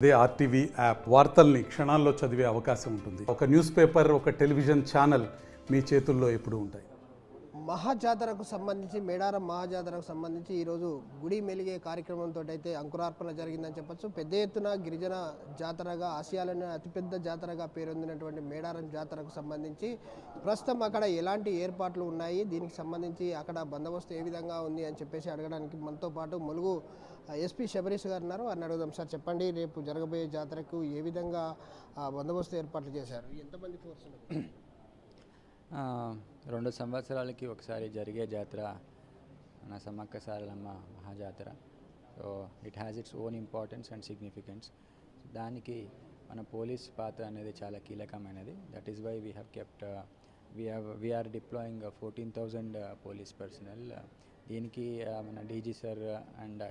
అదే RTV app వార్తల్ని క్షణాల్లో చదివే అవకాశం ఉంటుంది. ఒక న్యూస్ పేపర్, ఒక టెలివిజన్ ఛానల్ మీ చేతుల్లో ఎప్పుడూ ఉంటాయి. మహాజాతరకు సంబంధించి మేడారం మహాజాతరకు సంబంధించి ఈరోజు గుడి మెలిగే కార్యక్రమంతో అయితే అంకురార్పణ జరిగిందని చెప్పొచ్చు. పెద్ద ఎత్తున గిరిజన జాతరగా, ఆసియాలోనే అతిపెద్ద జాతరగా పేరొందినటువంటి మేడారం జాతరకు సంబంధించి ప్రస్తుతం అక్కడ ఎలాంటి ఏర్పాట్లు ఉన్నాయి, దీనికి సంబంధించి అక్కడ బందోబస్తు ఏ విధంగా ఉంది అని చెప్పేసి అడగడానికి మనతో పాటు ములుగు ఎస్పీ శబరీష్ గారు ఉన్నారు. అని అడుగుదాం. సార్ చెప్పండి, రేపు జరగబోయే జాతరకు ఏ విధంగా బందోబస్తు ఏర్పాట్లు చేశారు, ఎంతమంది ఫోర్స్ ఉన్నారు? 2 సంవత్సరాలకి ఒకసారి జరిగే జాతర మన సమ్మక్క సారలమ్మ మహాజాతర. So it has its own importance and significance. దానికి మన పోలీస్ పాత్ర అనేది చాలా కీలకమైనది. That is why we have kept we're deploying 14,000 police personnel. దీనికి మన DG sir and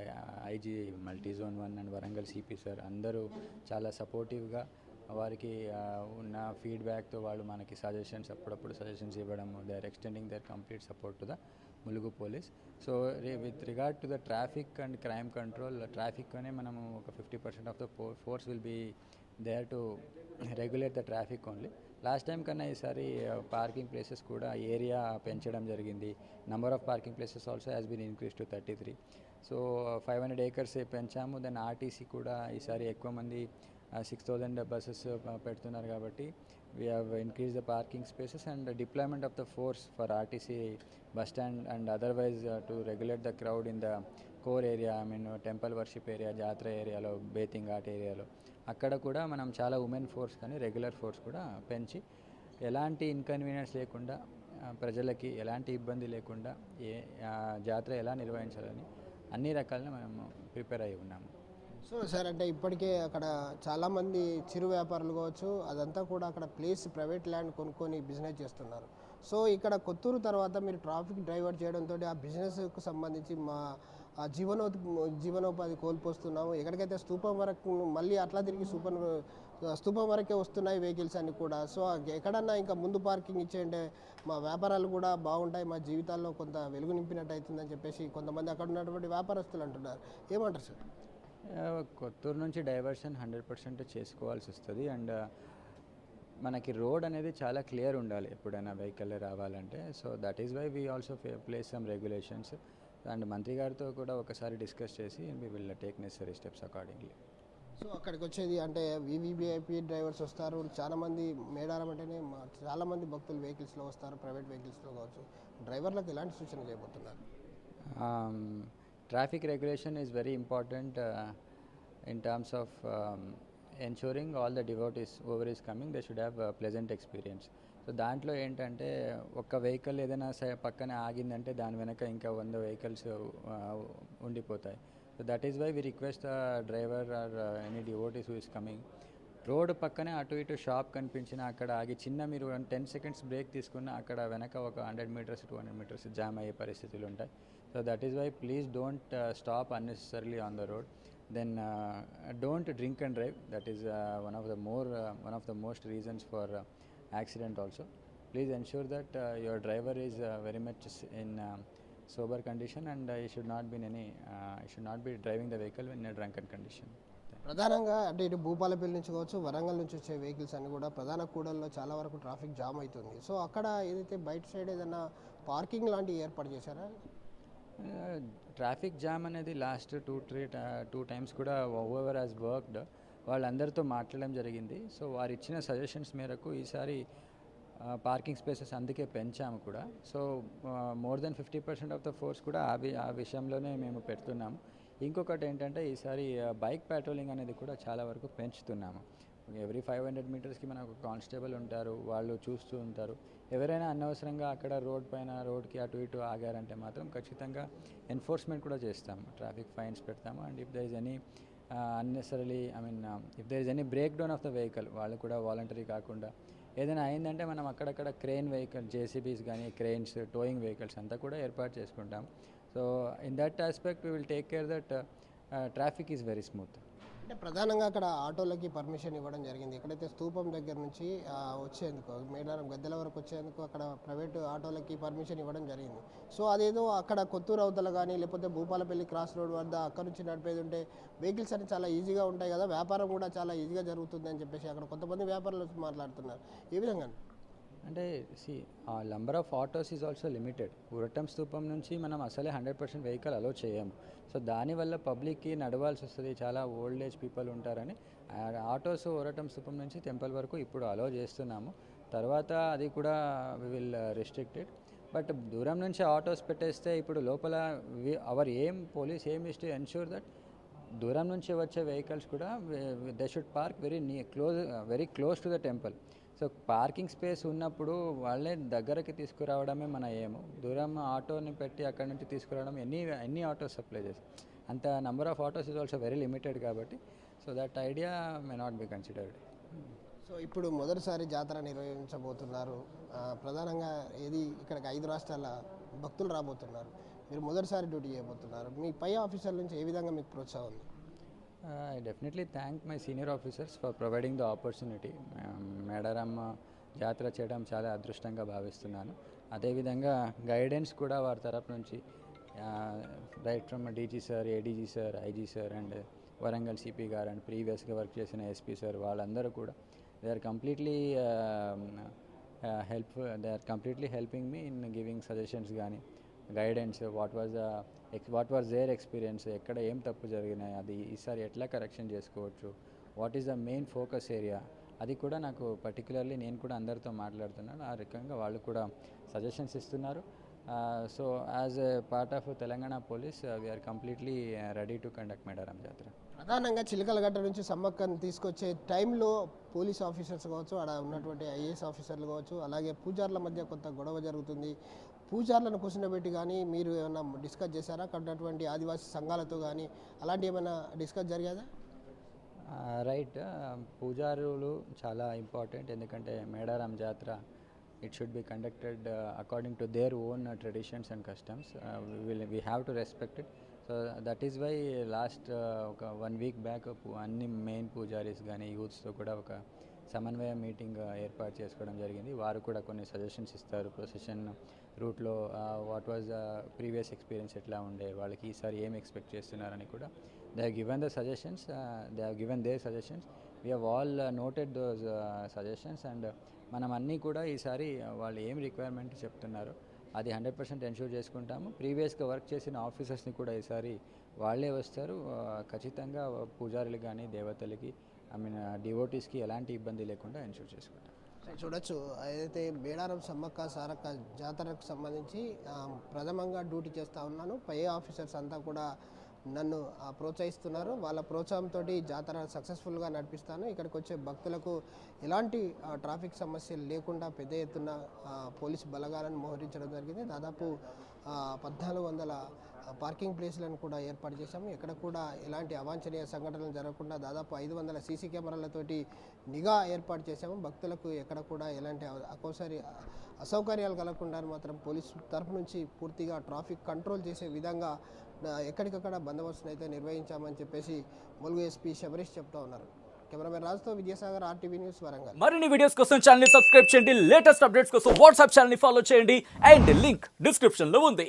IG multi zone 1 and Warangal CP sir అందరూ చాలా సపోర్టివ్గా వారికి ఉన్న ఫీడ్బ్యాక్తో వాళ్ళు మనకి సజెషన్స్ అప్పుడప్పుడు సజెషన్స్ ఇవ్వడము. They are extending their complete support to the Mulugu police. So with regard to the traffic and crime control, ట్రాఫిక్నే మనము ఒక 50% of the force will be there to regulate the traffic only. Last time కన్నా ఈసారి parking places కూడా area పెంచడం జరిగింది. Number of parking places also has been increase to 33. So 500 acres పెంచాము. Then RTC కూడా ఈసారి ఎక్కువ మంది 6,000 బస్సెస్ పెడుతున్నారు కాబట్టి we have increase the parking spaces and deployment of the force for RTC bus stand and otherwise to regulate the crowd in the core area. I mean temple worship area, జాతర ఏరియాలో, bathing ghat ఏరియాలో అక్కడ కూడా మనం చాలా women force కానీ regular force కూడా పెంచి ఎలాంటి ఇన్కన్వీనియన్స్ లేకుండా, ప్రజలకి ఎలాంటి ఇబ్బంది లేకుండా జాతర ఎలా నిర్వహించాలని అన్ని రకాలుగా మనము ప్రిపేర్ అయి ఉన్నాము. సో సార్, అంటే ఇప్పటికే అక్కడ చాలామంది చిరు వ్యాపారులు కావచ్చు, అదంతా కూడా అక్కడ ప్లేస్ ప్రైవేట్ ల్యాండ్ కొనుక్కొని బిజినెస్ చేస్తున్నారు. సో ఇక్కడ కొత్తూరు తర్వాత మీరు ట్రాఫిక్ డైవర్ట్ చేయడంతో ఆ బిజినెస్కు సంబంధించి మా జీవనోపాధి కోల్పోస్తున్నాము. ఎక్కడికైతే స్తూపం వరకు మళ్ళీ అట్లా తిరిగి స్తూపం వరకే వస్తున్నాయి వెహికల్స్ అన్ని కూడా. సో ఎక్కడన్నా ఇంకా ముందు పార్కింగ్ ఇచ్చేయంటే మా వ్యాపారాలు కూడా బాగుంటాయి, మా జీవితాల్లో కొంత వెలుగు నింపినట్టు అవుతుందని చెప్పేసి కొంతమంది అక్కడ ఉన్నటువంటి వ్యాపారస్తులు అంటున్నారు. ఏమంటారు సార్? కొత్తూరు నుంచి డైవర్షన్ 100% చేసుకోవాల్సి వస్తుంది. అండ్ మనకి రోడ్ అనేది చాలా క్లియర్ ఉండాలి ఎప్పుడైనా వెహికల్ రావాలంటే. So that is why we also place some regulations. And మంత్రి గారితో కూడా ఒకసారి డిస్కస్ చేసి we will take necessary steps accordingly. So అక్కడికి వచ్చేది అంటే వివిఐపి డ్రైవర్స్ వస్తారు, చాలామంది మేడారం అంటేనే చాలామంది భక్తులు వెహికల్స్లో వస్తారు, ప్రైవేట్ వెహికల్స్లో కావచ్చు. డ్రైవర్లకు ఎలాంటి సూచన చేయబోతున్నారు? Traffic regulation is very important in terms of ensuring all the devotees whoever is coming, they should have a pleasant experience. So దాంట్లో ఏంటంటే ఒక్క వెహికల్ ఏదైనా పక్కన ఆగిందంటే దాని వెనక ఇంకా 100 వెహికల్స్ ఉండిపోతాయి. So that is why we request the driver or any devotees who is coming, road పక్కనే అటు ఇటు షాప్ కనిపించినా అక్కడ ఆగి చిన్న మీరు 10 seconds బ్రేక్ తీసుకున్న అక్కడ వెనక ఒక 100 meters 200 meters జామ్ అయ్యే పరిస్థితులు ఉంటాయి. So that is why please don't stop unnecessarily on the road. Then don't drink and drive. That is one of the most reasons for accident also. Please ensure that your driver is very much in sober condition and he should not be driving the vehicle in a drunken condition. ప్రధానంగా అంటే ఇటు భూపాలపల్లి నుంచి కావచ్చు, వరంగల్ నుంచి వచ్చే vehicles అన్ని కూడా ప్రధాన కూడల్లో చాలా వరకు ట్రాఫిక్ జామ్ అవుతుంది. సో అక్కడ ఏదైతే బయట సైడ్ ఏదైనా పార్కింగ్ లాంటివి ఏర్పాటు చేశారా? ట్రాఫిక్ జామ్ అనేది లాస్ట్ 2 times కూడా ఓవర్ హ్యాస్ వర్క్డ్ వాళ్ళందరితో మాట్లాడడం జరిగింది. సో వారు ఇచ్చిన సజెషన్స్ మేరకు ఈసారి పార్కింగ్ స్పేసెస్ అందుకే పెంచాము కూడా. So more than 50% of the force కూడా ఆ విషయంలోనే మేము పెడుతున్నాము. ఇంకొకటి ఏంటంటే ఈసారి బైక్ పెట్రోలింగ్ అనేది కూడా చాలా వరకు పెంచుతున్నాము. ఎవ్రీ 500 metersకి మనకు కానిస్టేబుల్ ఉంటారు, వాళ్ళు చూస్తూ ఉంటారు. ఎవరైనా అనవసరంగా అక్కడ రోడ్కి అటు ఇటు ఆగారంటే మాత్రం ఖచ్చితంగా ఎన్ఫోర్స్మెంట్ కూడా చేస్తాము, ట్రాఫిక్ ఫైన్స్ పెడతాము. And if there is any unnecessary if there is any breakdown of the vehicle, వాళ్ళు కూడా వాలంటరీ కాకుండా ఏదైనా అయిందంటే మనం అక్కడక్కడ క్రెయిన్ వెహికల్, జేసీబీస్ కానీ క్రెయిన్స్, టోయింగ్ వెహికల్స్ అంతా కూడా ఏర్పాటు చేసుకుంటాం. So in that aspect we will take care that traffic is very smooth. అంటే ప్రధానంగా అక్కడ ఆటోలకి పర్మిషన్ ఇవ్వడం జరిగింది. ఎక్కడైతే స్తూపం దగ్గర నుంచి వచ్చేందుకు మేడారం గద్దెల వరకు వచ్చేందుకు అక్కడ ప్రైవేటు ఆటోలకి పర్మిషన్ ఇవ్వడం జరిగింది. సో అదేదో అక్కడ కొత్తూరు అవతల కానీ లేకపోతే భూపాలపల్లి క్రాస్ రోడ్ వద్ద అక్కడ నుంచి నడిపేది ఉంటే వెహికల్స్ అని చాలా ఈజీగా ఉంటాయి కదా, వ్యాపారం కూడా చాలా ఈజీగా జరుగుతుంది అని చెప్పేసి అక్కడ కొంతమంది వ్యాపారులు మాట్లాడుతున్నారు. ఏ విధంగా అంటే ఆ number of autos is also limited. Uratam స్తూపం నుంచి మనం అసలే 100% వెహికల్ అలో చేయము. సో దానివల్ల పబ్లిక్కి నడవాల్సి వస్తుంది, చాలా ఓల్డ్ ఏజ్ పీపుల్ ఉంటారని ఆటోస్ ఉరటం స్తూపం నుంచి టెంపుల్ వరకు ఇప్పుడు అలో చేస్తున్నాము. తర్వాత అది కూడా వి విల్ రిస్ట్రిక్టెడ్. బట్ దూరం నుంచి ఆటోస్ పెట్టేస్తే ఇప్పుడు లోపల అవర్ పోలీస్ ఏం ఇస్ టు ఎన్ష్యూర్ దట్ దూరం నుంచి వచ్చే వెహికల్స్ కూడా they should park very close to the temple. So parking space ఉన్నప్పుడు వాళ్ళే దగ్గరకి తీసుకురావడమే మన ఏము. దూరం ఆటోని పెట్టి అక్కడ నుంచి తీసుకురావడం ఎన్ని ఆటోస్ సప్లై చేస్తాం, అంత number of autos is also very limited కాబట్టి so that idea may not be considered. So ఇప్పుడు మొదటిసారి జాతర నిర్వహించబోతున్నారు. ప్రధానంగా ఏది ఇక్కడికి 5 రాష్ట్రాల భక్తులు రాబోతున్నారు. మీరు మొదటిసారి డ్యూటీ చేయబోతున్నారు. మీ పై ఆఫీసర్ నుంచి ఏ విధంగా మీకు ప్రోత్సాహం ఉంది? I definitely thank my senior officers for providing the opportunity. Medaram జాతర చేయడం చాలా అదృష్టంగా భావిస్తున్నాను. అదేవిధంగా గైడెన్స్ కూడా వారి తరపు నుంచి right from DG sir, ADG sir, IG sir and Warangal CP గారు అండ్ ప్రీవియస్గా వర్క్ చేసిన ఎస్పీ సార్ వాళ్ళందరూ కూడా they are completely helping me in giving suggestions కానీ guidance. What was their experience, ఎక్కడ ఏం తప్పు జరిగినాయి, అది ఈసారి ఎట్లా కరెక్షన్ చేసుకోవచ్చు, what is the main focus area, అది కూడా నాకు పర్టికులర్లీ నేను కూడా అందరితో మాట్లాడుతున్నాను. ఆ రకంగా వాళ్ళు కూడా సజెషన్స్ ఇస్తున్నారు. So as a part of Telangana police we're completely ready to conduct Medaram jatara. ప్రధానంగా చిలకలగట్ట నుంచి సమ్మక్కను తీసుకొచ్చే టైంలో పోలీస్ ఆఫీసర్స్ కావచ్చు, అక్కడ ఉన్నటువంటి ఐఏఎస్ ఆఫీసర్లు కావచ్చు, అలాగే పూజార్ల మధ్య కొంత గొడవ జరుగుతుంది. పూజార్లను కూర్చుండబెట్టి కానీ మీరు ఏమైనా డిస్కస్ చేశారా? అక్కడ ఉన్నటువంటి ఆదివాసీ సంఘాలతో కానీ అలాంటి ఏమైనా డిస్కస్ జరిగేదా? రైట్, పూజారులు చాలా ఇంపార్టెంట్. ఎందుకంటే మేడారం జాతర it should be conducted according to their own traditions and customs. We have to respect it. So that is why last 1 week back అన్ని మెయిన్ పూజారీస్ కానీ యూత్స్తో కూడా ఒక సమన్వయ మీటింగ్ ఏర్పాటు చేసుకోవడం జరిగింది. వారు కూడా కొన్ని సజెషన్స్ ఇస్తారు. ప్రొసెషన్ రూట్లో వాట్ వాజ్ ప్రీవియస్ ఎక్స్పీరియన్స్ ఎట్లా ఉండే, వాళ్ళకి ఈసారి ఏం ఎక్స్పెక్ట్ చేస్తున్నారని కూడా they have given the suggestions. They have given their suggestions. We have all noted those suggestions and మనం అన్నీ కూడా ఈసారి వాళ్ళు ఏం రిక్వైర్మెంట్ చెప్తున్నారో అది 100% ఎన్ష్యూర్ చేసుకుంటాము. ప్రీవియస్గా వర్క్ చేసిన ఆఫీసర్స్ని కూడా ఈసారి వాళ్ళే వస్తారు. ఖచ్చితంగా పూజారులు కానీ దేవతలకి డివోటీస్కి ఎలాంటి ఇబ్బంది లేకుండా ఎన్ష్యూర్ చేసుకుంటాం. చూడొచ్చు, ఏదైతే మేడారం సమ్మక్క సారక్క జాతరకు సంబంధించి ప్రథమంగా డ్యూటీ చేస్తూ ఉన్నాను. పై ఆఫీసర్స్ అంతా కూడా నన్ను ప్రోత్సహిస్తున్నారు. వాళ్ళ ప్రోత్సాహంతో జాతర సక్సెస్ఫుల్గా నడిపిస్తాను. ఇక్కడికి వచ్చే భక్తులకు ఎలాంటి ట్రాఫిక్ సమస్యలు లేకుండా పెద్ద ఎత్తున పోలీసు బలగాలను మోహరించడం జరిగింది. దాదాపు 1400 పార్కింగ్ ప్లేస్లను కూడా ఏర్పాటు చేశాము. ఎక్కడ కూడా ఎలాంటి అవాంఛనీయ సంఘటనలు జరగకుండా దాదాపు 500 సీసీ కెమెరాలతోటి నిఘా ఏర్పాటు చేశాము. భక్తులకు ఎక్కడ కూడా ఎలాంటి అసౌకర్యాలు కలగకుండా మాత్రం పోలీసు తరఫు నుంచి పూర్తిగా ట్రాఫిక్ కంట్రోల్ చేసే విధంగా ఎక్కడికక్కడ బందోబస్తును అయితే నిర్వహించామని చెప్పేసి ములుగు ఎస్పీ శబరీష్ చెప్తా ఉన్నారు. కెమెరామెన్ రాజుతో విద్యాసాగర్, RTV న్యూస్, వరంగల్. మరిన్ని వీడియోస్ కోసం ఛానల్ ని సబ్స్క్రైబ్ చేయండి. లేటెస్ట్ అప్డేట్స్ కోసం వాట్సాప్ ఛానల్ ని ఫాలో చేయండి అండ్ లింక్ డిస్క్రిప్షన్ లో ఉంది.